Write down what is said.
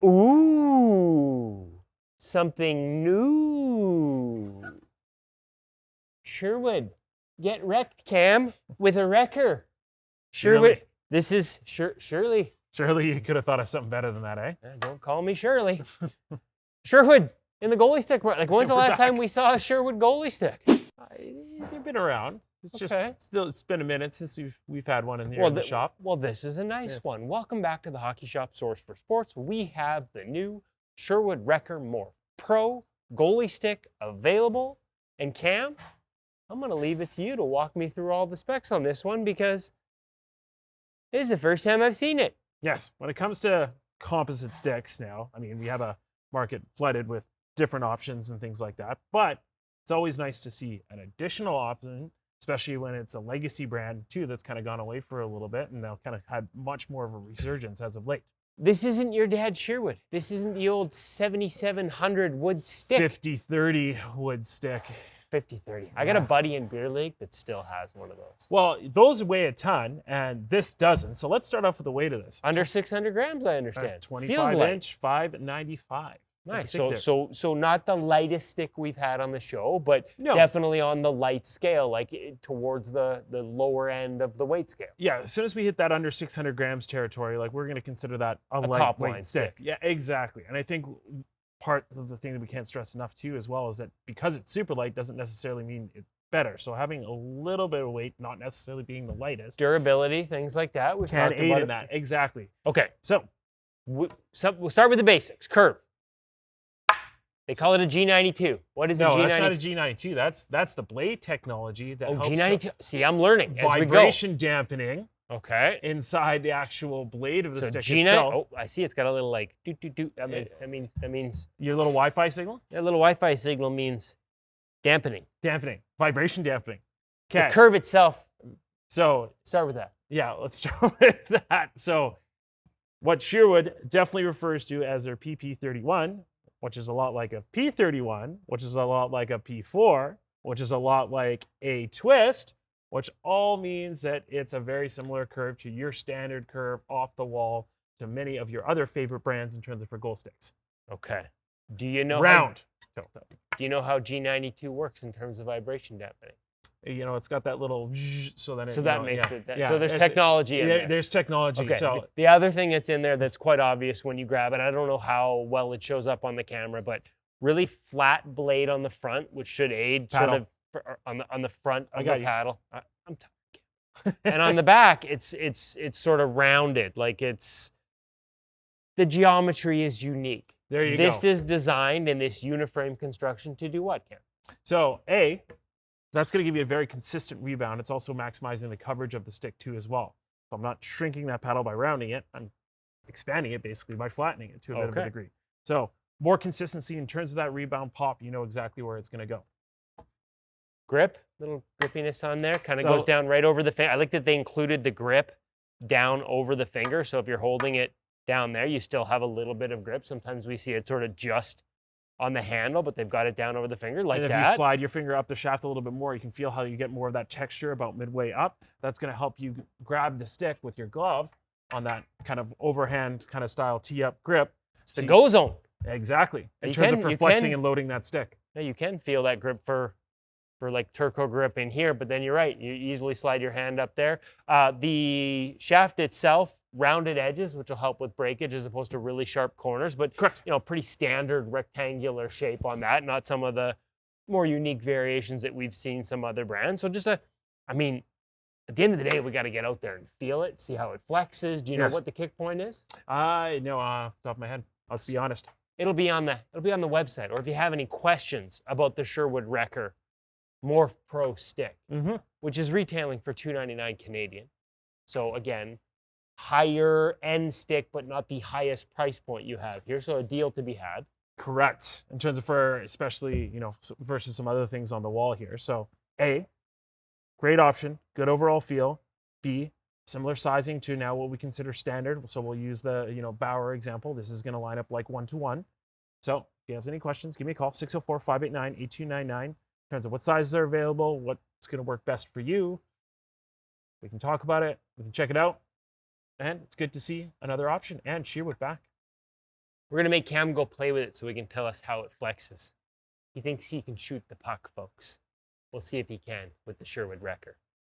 Ooh, something new. Sherwood, get wrecked, Cam, with a Rekker. Sherwood, Really? this is Shirley. Surely you could have thought of something better than that, eh? Don't call me Shirley. Sherwood in the goalie stick. Like, when's the last time we saw a Sherwood goalie stick? They've been around. It's it's been a minute since we've had one in the shop. Well, this is a nice one. Welcome back to the Hockey Shop Source for Sports. We have the new Sherwood Rekker Morph Pro goalie stick available. And Cam, I'm going to leave it to you to walk me through all the specs on this one because this is the first time I've seen it. Yes, when it comes to composite sticks now, I mean, we have a market flooded with different options and things like that, but it's always nice to see an additional option, especially when it's a legacy brand too that's kind of gone away for a little bit and now kind of had much more of a resurgence as of late. This isn't your dad's Sherwood. This isn't the old 7700 wood stick. 50-30 wood stick. 50-30. I got a buddy in Beer League that still has one of those. Well, those weigh a ton, and this doesn't. So let's start off with the weight of this. Under 600 grams, I understand. 25-inch, 595. Nice. So not the lightest stick we've had on the show, but definitely on the light scale, like towards the lower end of the weight scale. Yeah, as soon as we hit that under 600 grams territory, like we're going to consider that a lightweight stick. Yeah, exactly. And I think part of the thing that we can't stress enough too as well is that because it's super light doesn't necessarily mean it's better. So having a little bit of weight, not necessarily being the lightest. Durability, things like that. We can aid in that. Exactly. Okay, so we'll start with the basics. Curve. They call it a G92. What is a G92? No, that's not a G92. That's the blade technology that helps G92. See, I'm learning as we go. Vibration dampening. Okay. Inside the actual blade of the stick G9, itself. Oh, I see. It's got a little like doot doot doot. That means your little Wi-Fi signal. That little Wi-Fi signal means dampening. Dampening. Vibration dampening. Okay. The curve itself. So start with that. Yeah, let's start with that. So, what Sherwood definitely refers to as their PP31, which is a lot like a P31, which is a lot like a P4, which is a lot like a twist, which all means that it's a very similar curve to your standard curve off the wall to many of your other favorite brands in terms of for goal sticks. Okay. Do you know round? Do you know how G92 works in terms of vibration dampening? You know, it's got that little so that makes it. So there's technology in there. There's technology. Okay. So the other thing that's in there that's quite obvious when you grab it, I don't know how well it shows up on the camera, but really flat blade on the front, which should aid paddle. Sort of on the front of the paddle. I'm tired. And on the back, it's sort of rounded, like the geometry is unique. There you go. This is designed in this uniframe construction to do what, Ken? So that's going to give you a very consistent rebound. It's also maximizing the coverage of the stick too as well. So I'm not shrinking that paddle by rounding it. I'm expanding it basically by flattening it to a bit of a degree. So more consistency in terms of that rebound pop. You know exactly where it's going to go. Grip, little grippiness on there. Kind of goes down right over the finger. I like that they included the grip down over the finger. So if you're holding it down there, you still have a little bit of grip. Sometimes we see it sort of just on the handle, but they've got it down over the finger like that. And if you slide your finger up the shaft a little bit more, you can feel how you get more of that texture about midway up. That's going to help you grab the stick with your glove on that kind of overhand kind of style tee-up grip. It's the go zone. Exactly. In terms of for flexing and loading that stick. Yeah, you can feel that grip for like turco grip in here, but then you're right. You easily slide your hand up there. The shaft itself, rounded edges, which will help with breakage as opposed to really sharp corners, but correct. Pretty standard rectangular shape on that, not some of the more unique variations that we've seen some other brands. So just at the end of the day, we got to get out there and feel it, see how it flexes. Do you know what the kick point is? No, off the top of my head. Let's be honest. It'll be on the website, or if you have any questions about the Sherwood Rekker Morph Pro stick, which is retailing for $299 Canadian. So again, higher end stick, but not the highest price point you have here. So a deal to be had. Correct. In terms of especially, versus some other things on the wall here. So A, great option, good overall feel. B, similar sizing to now what we consider standard. So we'll use the, Bauer example. This is going to line up like 1-to-1. So if you have any questions, give me a call, 604-589-8299. In terms of what sizes are available, what's going to work best for you. We can talk about it. We can check it out. And it's good to see another option and Sherwood back. We're going to make Cam go play with it so he can tell us how it flexes. He thinks he can shoot the puck, folks. We'll see if he can with the Sherwood Rekker.